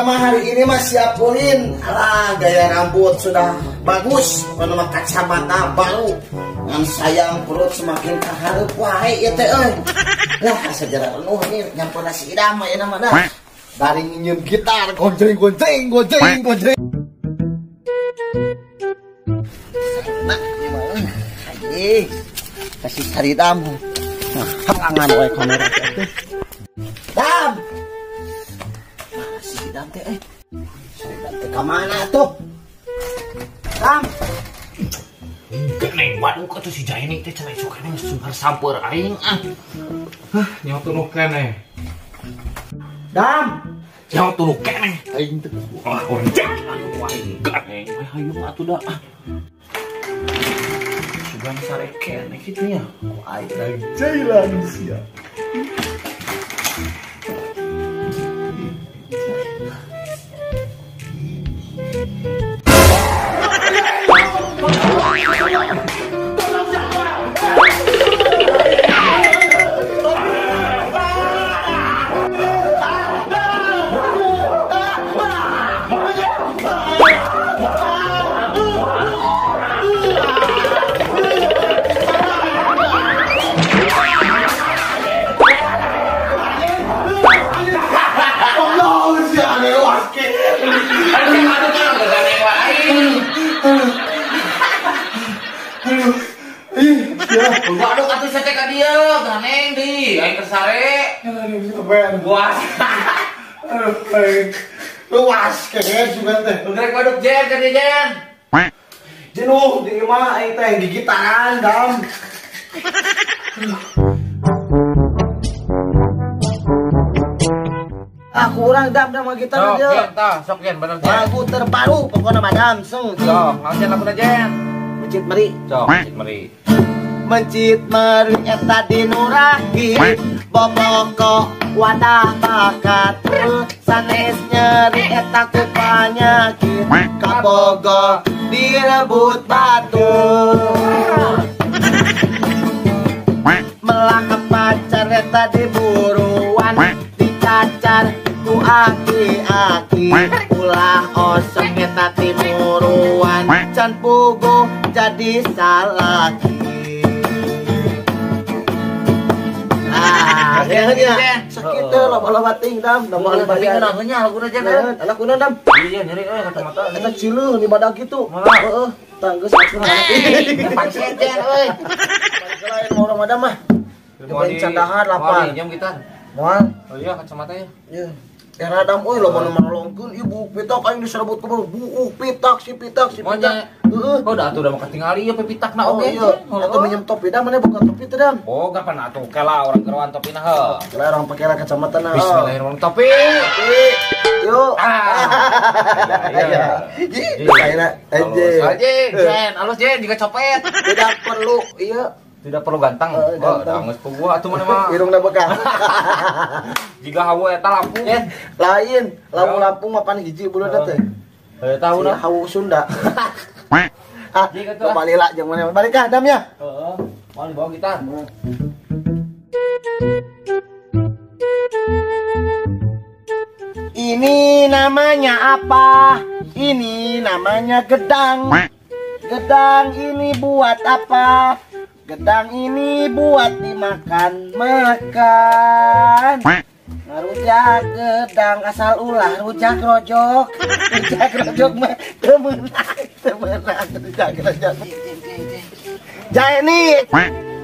mah hari ini mah siap pulin. Alah, gaya rambut sudah bagus. Pokoknya mah kacamata baru. Ngan sayang perut semakin kaharep wae ya teh euy. Lah sejarah penuh nih nyampuna si Idam mah ya nama dah. Dari nginjem gitar gonceng. Nah, gimana? Aji, kasih cari Dam. Nah, halangan wae kamera teh. Dam. Mana si Dam teh euy? Si Dam teh ka mana tuh? Dam. Neng waduh kok tuh si Jaini teh cenah suka neng sumber sampeur aing ah. Hah, nyawa tunuh keneh. Dam. Nyawa tunuh keneh. Aing teh. Ah, orang cek anu aing keneh. Hayu atuh da. Sugan sare keneh kitu nya. Aing jailan sia. Waduh atuh setek ka dieu, ganeng di, aing tersare. Buas. Luas kayaknya juga teh. Udah waduk Jen ka dieu Jen. Jenuh di mah aing teh gigitaran Dam. Aku orang Dam sama gitar Sok aja. Jen tah, sok Jen bener Jen. Lagu terbaru pokoknya Madam Sung. Sok, ngajen lagu Jen. Mencit meri. Sok, mencit meri. Mencit meri eta dinurahi boboko wadah bakat sanes nyeri eta ku panyakit kabogo direbut batur melangkap pacar eta diburuan dicacar ku aki-aki ulah oseng eta timuruan can puguh jadi salaki. Akhirnya sakit teh loba-loba ting Dam, loba bayar. Tapi kenapa lagu Jen kan? Anak kuno Dam. Iya nyeri kacamata. Eta cileun di badak kitu. Heeh, tanggeus atuh hati. Pancet Jen euy. Lain mau Ramadan mah. Cobain candahan lapar. Jam kita. Moal. Oh iya kacamata ya. Iya. Era Dam euy loba nu nolongkeun ibu pitak aing diserebut ke buuk pitak si pitak. Heeh. Oh udah udah ketinggali ya pitakna Oh oge. iya. Atuh minjem topi Dam, mana bukan topi teh Dam. Oh gapan atuh kela orang geroan topina heuh. Lah orang pakai kacamata na. Bismillahirrahmanirrahim topi. Yuk. Iya. Akhirnya Anjing, Jen, halus Jen juga copet. tidak perlu iya. Tidak perlu ganteng. Oh, ganteng. geus puguh atuh mana mah. Irungna bekah. Jika hawa eta lampu Jen. Lain, lampu mapan hiji buleuna teh. Tahu Udah nah. hawu Sunda. Jika tuh. Balik lah jeung mana balik kah Dam ya? Heeh. Mau dibawa gitar. Ini namanya apa? Ini namanya gedang. Gedang ini buat apa? Gedang ini buat dimakan. Ngarujak gedang asal ulah rujak rojok. Rujak rojok mah temenang rujak rojok. Jae nih.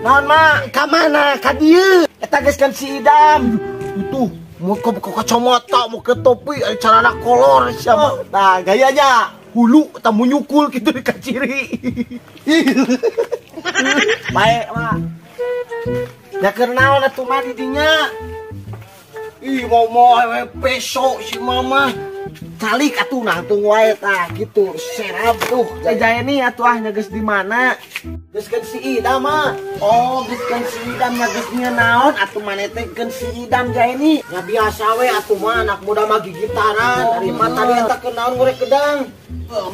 Naon mah ka mana? Ka dieu. Eta geus kan si Idam. Tuh, mau ke kacamata, mau ke topi, carana kolor siapa. Nah, gayanya hulu tamu nyukul gitu di kaciri. Baik, mah. Ya kenal atuh mah di dinya. Ih, mau peso si mama. calik atuh nah tunggu wae tah gitu serap tuh Jaeni atuh nyageus di mana geuskeun si Idam mah oh geuskeun si Idam nyageusnya naon atuh maneh teh geus si Idam Jaeni nya biasa we atuh mah anak muda mah gigitaran dari mata dia tak kenaon ngorek gedang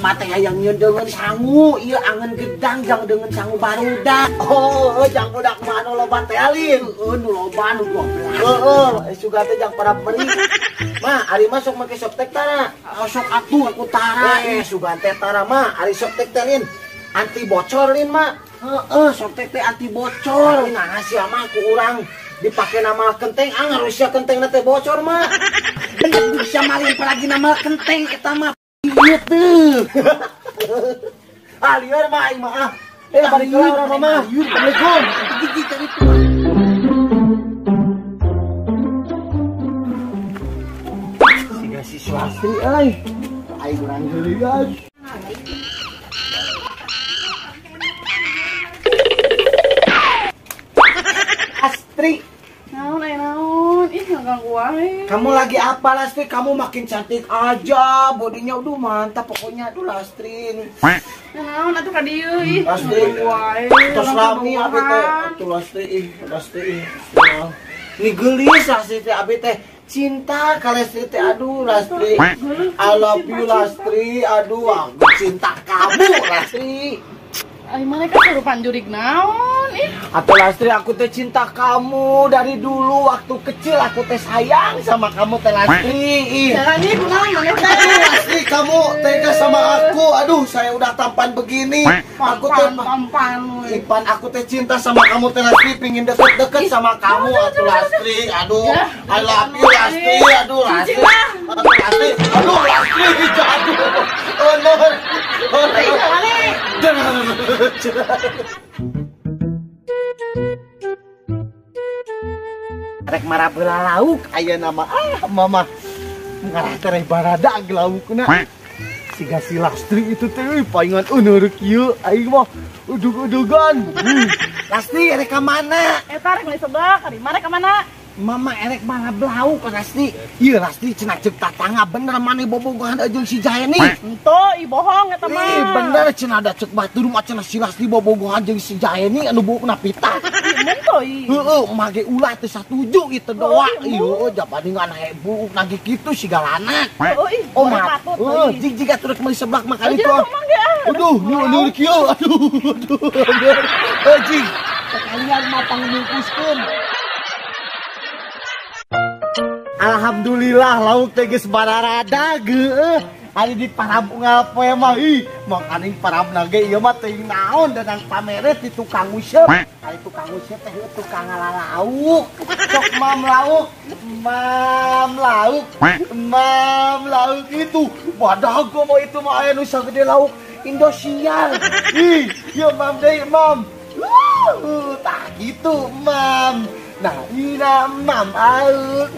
mata hayang nyeun dengan sangu ieu angen gedang jang dengan sangu barudak oh jang budak mah anu loba teh alin nu loba nu 12 suga teh jang para beli mah ari mah sok make soptek tara sok atuh aku tara suga teh tara mah ari soptek teh lin anti bocor lin mah soptek teh anti bocor nah sia mah ku urang dipake nama kenteng harusnya kenteng teh bocor mah bisa malin palagi nama kenteng eta mah ieu teh lieur mah aing mah balik ke urang mah assalamualaikum gigi tadi si Swastri euy aing urang geulian Astri naon ih ngaganggu wae kamu lagi apa Lastri kamu makin cantik aja bodinya udah mantap pokoknya aduh Lastri naon atuh ka dieu ih Lastri wae terus lami abi teh atuh Lastri ini gelis Lastri teh abi teh cinta ka Lastri teh aduh Lastri I love you Lastri aduh aku cinta kamu Lastri ai mana kan surupan jurig naon ih atau Lastri aku teh cinta kamu dari dulu waktu kecil aku teh sayang sama kamu teh Lastri jangan nih kunaon maneh teh aduh Lastri kamu tega sama aku aduh saya udah tampan begini aku teh tampan Ipan aku teh cinta sama kamu teh Lastri pingin deket-deket sama kamu atuh Lastri aduh I love you Lastri aduh Lastri aduh Lastri jatuh oh no rek marabela lauk aya nama mama ngarah teh barada laukna siga si Lastri itu teh paingan neureuk ieu aing mah udug-udugan Lastri erek ka mana eta rek di sebelah ari mana ka mana mama erek marabela lauk Lastri ieu Lastri cenah ceuk tatangga bener maneh bobogohan jeung si Jaeni henteu ih bohong eta mah bener cenah ada ceuk batur mah cenah si Lastri bobogohan jeung si Jaeni anu buukna pita heeh mage ulah teh satuju kitu doa ieu japani ngan heboh nage kitu si galana oh maaf jig atuh rek meuli seblak mah kali tuh aduh nu kieu aduh jig sekalian mah pangungkuskeun alhamdulillah lauk teh geus bararada geueuh ari di parab ngapoe mah ih makaning parabna ge ieu mah teuing naon dadang pamere ti tukang useup ari tukang useup teh tukang ngalauk sok mam lauk itu badag mah itu mah aya nu sagede lauk Indosiar ih ieu mam deui mam tah gitu mam nah ina mam auk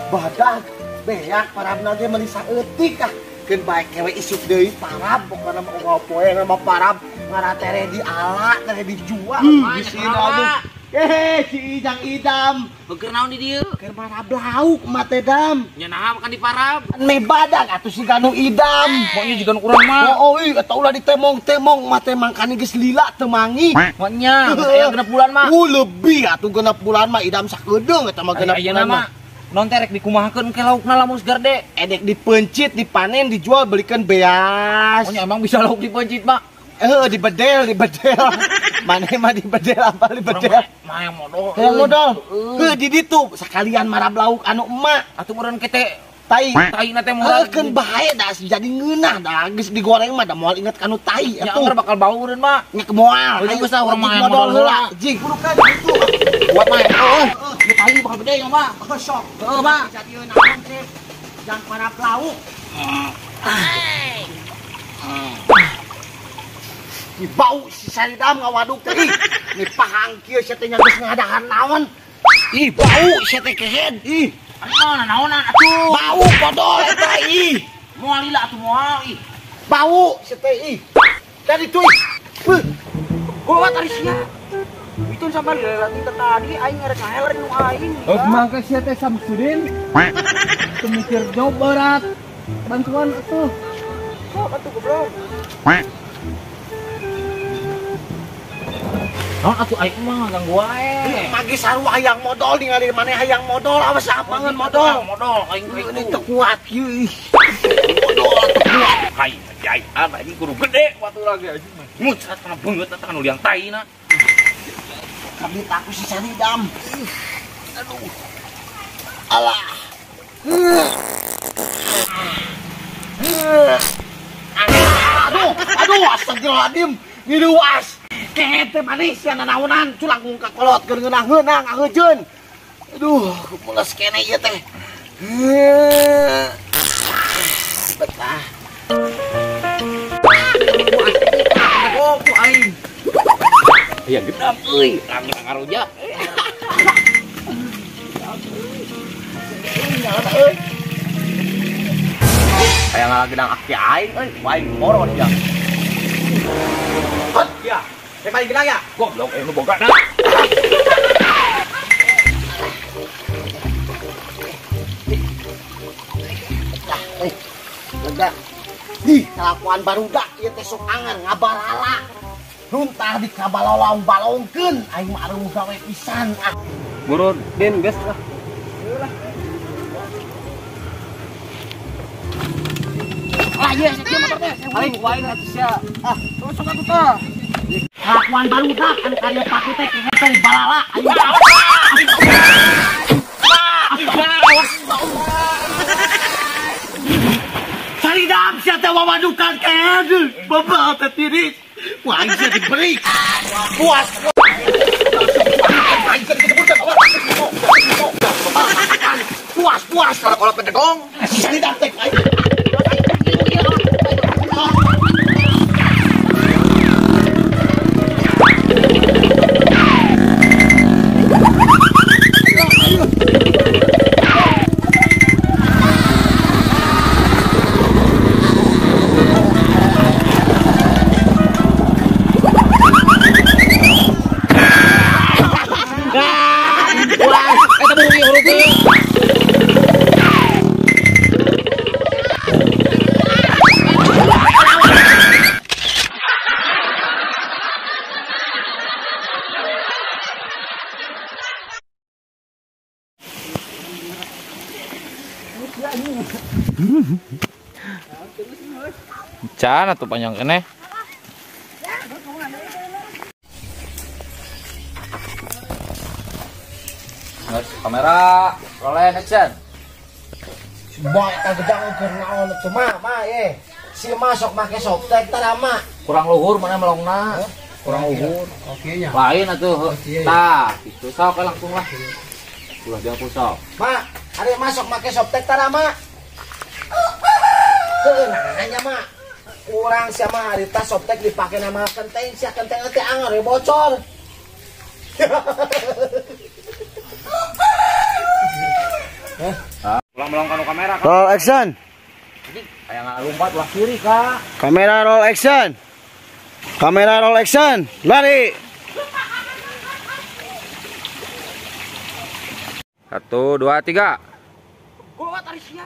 badag beak parabna ge meuli saeutik keun bae kewe isuk deui parab pokona mah poe nama parab ngaratere di ala tere dijual di sini aduh si Ijang Idam Beker naon di dieu? keur marab lauk mah teh dam Nya naha makan di parab? me badag atuh si Ganu Idam Pokoknya juga urang mah. oh eta ulah ditemong-temong mah teh mangkani geus lila teu mangi Pokoknya aya 6 bulan mah. Lebih atuh 6 bulan mah Idam sakedeung eta mah 6 bulan mah non terek dikumahakeun ke laukna lamun segar de. Edek dipencit, dipanen, dijual belikan beas. Pokoknya emang bisa lauk dipencit mah. Dibedel. Maneh mah dibedel apa dibedel? Mah yang modal. Yang modal. Di ditu sekalian marab lauk anu emak. Atuh meureun kete tai na teh moal. Keun bae da jadi ngeunah da geus digoreng mah da moal inget kanu tai atuh. Ya bakal baureun mah. Nya ke moal. Ayo geus urang mah modal heula. Jing burukan gitu. Buat mah. Di tai bakal gede ya mah. Sok. Heeh mah. Jadi naon teh? Jang marab lauk. Di bau si Saridam ngawaduk teh ih ni pahang kieu sia teh nya geus ngadahan naon ih bau sia teh kehead ih naonan atuh bau bodol eta ih moal lila atuh moal ih bau sia teh ih dari tu ih gua tadi sia itu sama lila tadi aing ngarek ngaheler nu aing mangka sia teh Samsudin Itu mikir jauh berat. Bantuan atuh. Sok atuh goblok. Naon atuh aing mah ganggu wae. Magi sarua hayang modal ningali maneh hayang modal awas sapangeun modal. Modal aing Ini teu kuat ieu. modal teu kuat. Hai, jai abah ini guru gede waktu lagi anjing mah. Mucat kana beungeut eta nu liang taina. Kabit aku si Sanidam. Aduh. Alah. Aduh, astagfirullahaladzim. Ngiluas. Kete manis ya nanaonan culang ngungkak kolot keur ngeunang-ngeunang angeujeun. Aduh, mules kene ieu teh. Betah. Ku aing. Ya gedam euy, langsung ngaroja. Kayak ngagedang aki aing euy, aing moron ya. Hot ya. Saya paling gedang ya. Goblok nu boga na. Lega. Ih, kelakuan barudak ieu teh sok angan ngabalala. Runtah di kabalolong-balongkeun aing mah areuh gawe pisan ah. Buru din geus lah. Ah, iya, saya motor teh. Aing wae atuh sia. Ah, terus sok atuh teh. Kelakuan barudak anu karya paku teh kehete balala aing. Sanidam sia teh wawadukan keheud. Bapak teh tiris. Wah, aing sia diberi. Puas. Puas kalau pedegong. Sanidam teh aing. Can atuh panjang keneh. Kamera, roll action. Boy, kagedang keur naon tuh mah ye. Si masuk make softtek tara mah. Kurang luhur mana melongna. Kurang luhur. Oke nya. Lain atuh. Tah, itu sok langsung lah. Ulah jangan pusok. Mak, hari masuk make softtek tara mah. Nanya mah. Kurang sia mah hari tas softtek dipake nama kenteng sia kenteng teh anger we bocor. Ulang melong kanu kamera kan. Roll action. Aya ngalumpat ulah kiri, Kak. Kamera roll action. Kamera roll action. Lari. 1 2 3. Gua tari sia.